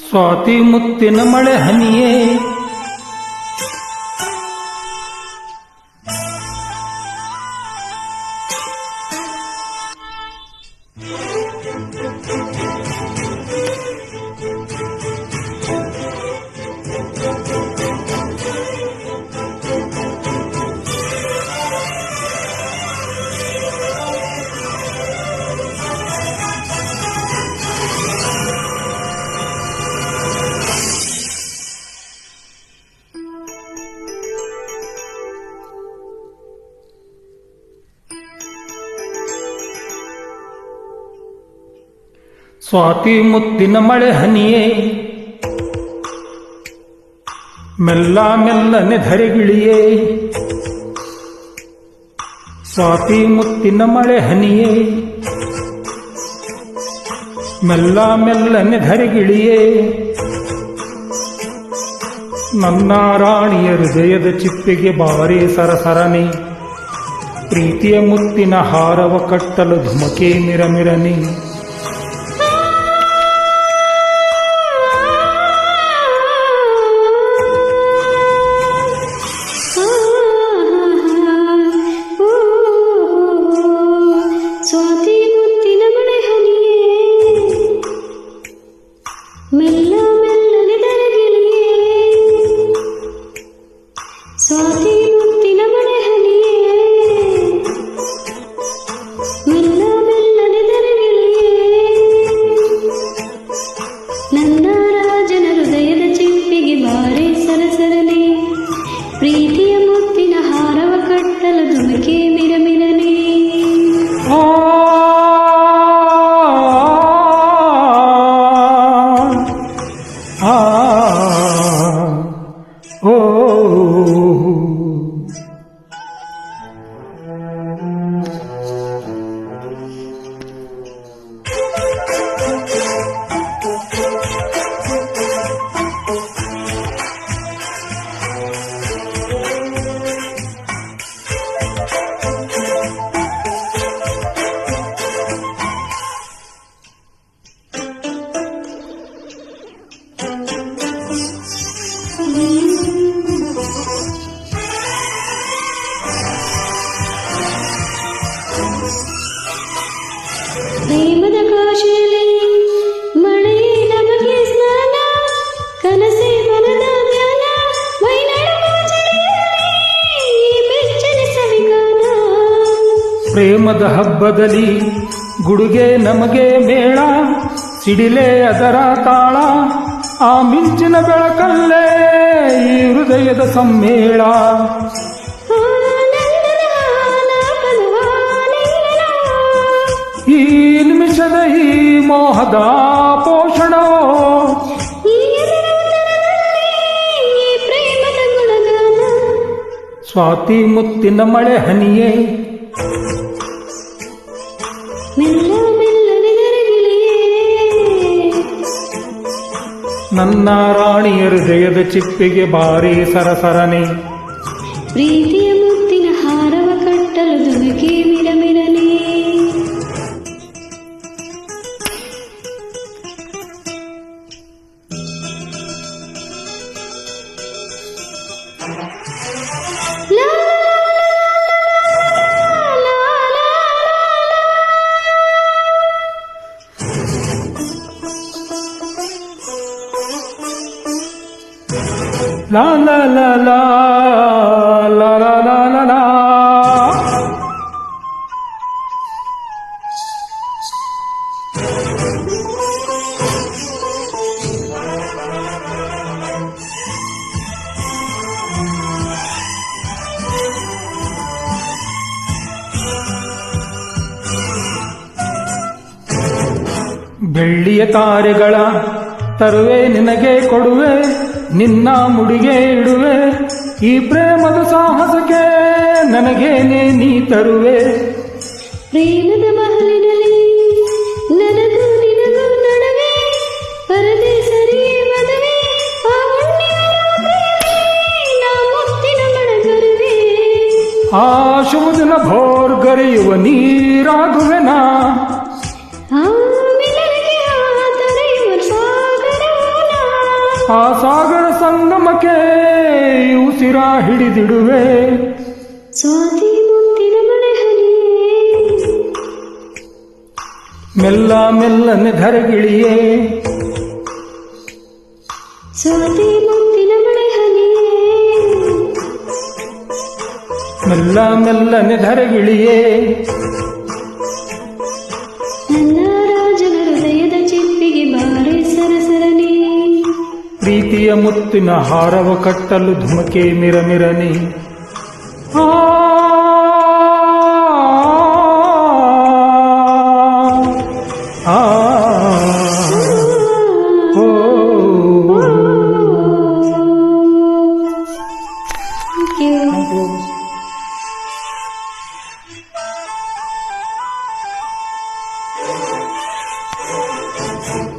ಸ್ವಾತಿ ಮುತ್ತಿನ ಮಳೆ ಹನಿಯೇ ಸ್ವಾತಿ ಮುತ್ತಿನ ಮಳೆ ಹನಿಯೇ ಮೆಲ್ಲ ಮೆಲ್ಲನೆ ಧರೆಗಿಳಿಯೇ ಸ್ವಾತಿ ಮುತ್ತಿನ ಮಳೆ ಹನಿಯೇ ಮೆಲ್ಲ ಮೆಲ್ಲನೆ ಧರೆಗಿಳಿಯೇ ನನ್ನ ರಾಣಿಯ ಹೃದಯದ ಚಿಪ್ಪಿಗೆ ಬಾರಿ ಸರಸರನೆ ಪ್ರೀತಿಯ ಮುತ್ತಿನ ಹಾರವ ಕಟ್ಟಲು ಧುಮಕೆ ಮಿರಮಿರನೆ ಮೆಲ್ಲ ಮೆಲ್ಲನೆ ಧರೆಗಿಳಿಯೇ ಸ್ವಾತಿ ಮುತ್ತಿನ ಮಳೆ ಹನಿಯೇ ಮೆಲ್ಲ ಮೆಲ್ಲನೆ ಧರೆಗಿಳಿಯೇ ನನ್ನ ರಾಜನ ಹೃದಯದ ಚಿಪ್ಪಿಗೆ ಬಾರೆ ಸರಸರನೆ ಪ್ರೀತಿಯ ಮುತ್ತಿನ ಹಾರವ ಕಟ್ಟಲು ಧುಮಕೆ ಮಿರಮಿರನೆ ಪ್ರೇಮದ ಕಾಶಿಯಲ್ಲಿ ಮಳೆ ನಮಗೆ ಸ್ನಾನ ಕನಸೆ ಮನದ ಧ್ಯಾನ ಮೈನಡುಗುವ ಚಳಿಯಲ್ಲಿ ಬೆಚ್ಚನೆ ಸವಿಗಾನ ಪ್ರೇಮದ ಹಬ್ಬದಲ್ಲಿ ಗುಡುಗೆ ನಮಗೆ ಮೇಳ ಸಿಡಿಲೆ ಅದರ ತಾಳ ಆ ಮಿಂಚಿನ ಬೆಳಕಲ್ಲೇ ಈ ಹೃದಯದ ಸಮ್ಮೇಳ ಈ ನಿಮಿಷದ ಈ ಮೋಹದ ಪೋಷಣ ಪ್ರೇಮದ ಗುಣಗಾನ ಸ್ವಾತಿ ಮುತ್ತಿನ ಮಳೆ ಹನಿಯೇ ಮೆಲ್ಲ ಮೆಲ್ಲನೆ ಧರೆಗಿಳಿಯೇ ನನ್ನ ರಾಣಿಯ ಹೃದಯದ ಚಿಪ್ಪಿಗೆ ಬಾರಿ ಸರಸರನೆ ಪ್ರೀತಿಯ ಮುತ್ತಿನ ಹಾರವ ಕಟ್ಟಲು ಧುಮಕೆ ಮಿರಮಿರನೆ ಲಾ ಲಾ ಲಾ ಲಾ ಲಾ ಲಾ ಲಾ ಲಾ ಲಾ. ಬೆಳ್ಳಿಯ ತಾರೆಗಳ ತರುವೆ ನಿನಗೆ ಕೊಡುವೆ ನಿನ್ನ ಮುಡಿಗೆ ಇಡುವೆ ಈ ಪ್ರೇಮದ ಸಾಹಸಕ್ಕೆ ನನಗೇನೆ ನೀ ತರುವೆ ಪ್ರೇಮದ ಮಹಲಿನಲ್ಲಿ ನನಗೂ ನಿನಗೂ ನಡುವೆ ಪರದೆ ಸರಿಯೇ ಮದುವೆ ಆ ಹುಣ್ಣಿಮೆ ರಾತ್ರಿಯಲ್ಲಿ ನಾ ಮುತ್ತಿನ ಮಣಗರುವೆ ಆ ಶುಭದಿನ ಭೋರ್ಗರೆಯುವ ನೀರಾಗುವೆನಾ ಆ ಮಿಲನಕ್ಕೆ ಆತರೆಯುವ ಸಾಗರವನ ಆ ಸಾಗರ ಸಂಗಮಕ್ಕೆ ಉಸಿರ ಹಿಡಿದಿಡುವೆ. ಸ್ವಾತಿ ಮುತ್ತಿನ ಮಳೆ ಹನಿಯೇ ಮೆಲ್ಲ ಮೆಲ್ಲನೆ ಧರೆಗಿಳಿಯೇ. ಸ್ವಾತಿ ಮುತ್ತಿನ ಮಳೆ ಹನಿಯೇ ಮೆಲ್ಲ ಮೆಲ್ಲನೆ ಧರೆಗಿಳಿಯೇ. ನನ್ನ ರಾಜನ ಹೃದಯದ ಚಿಪ್ಪಿಗೆ ಬಾರೆ ಸರಸರನಿ. ಪ್ರೀತಿಯ ಮುತ್ತಿನ ಹಾರವ ಕಟ್ಟಲು ಧುಮಕೆ ಮಿರಮಿರನಿ. ಆ ಆ ಓ Thank you.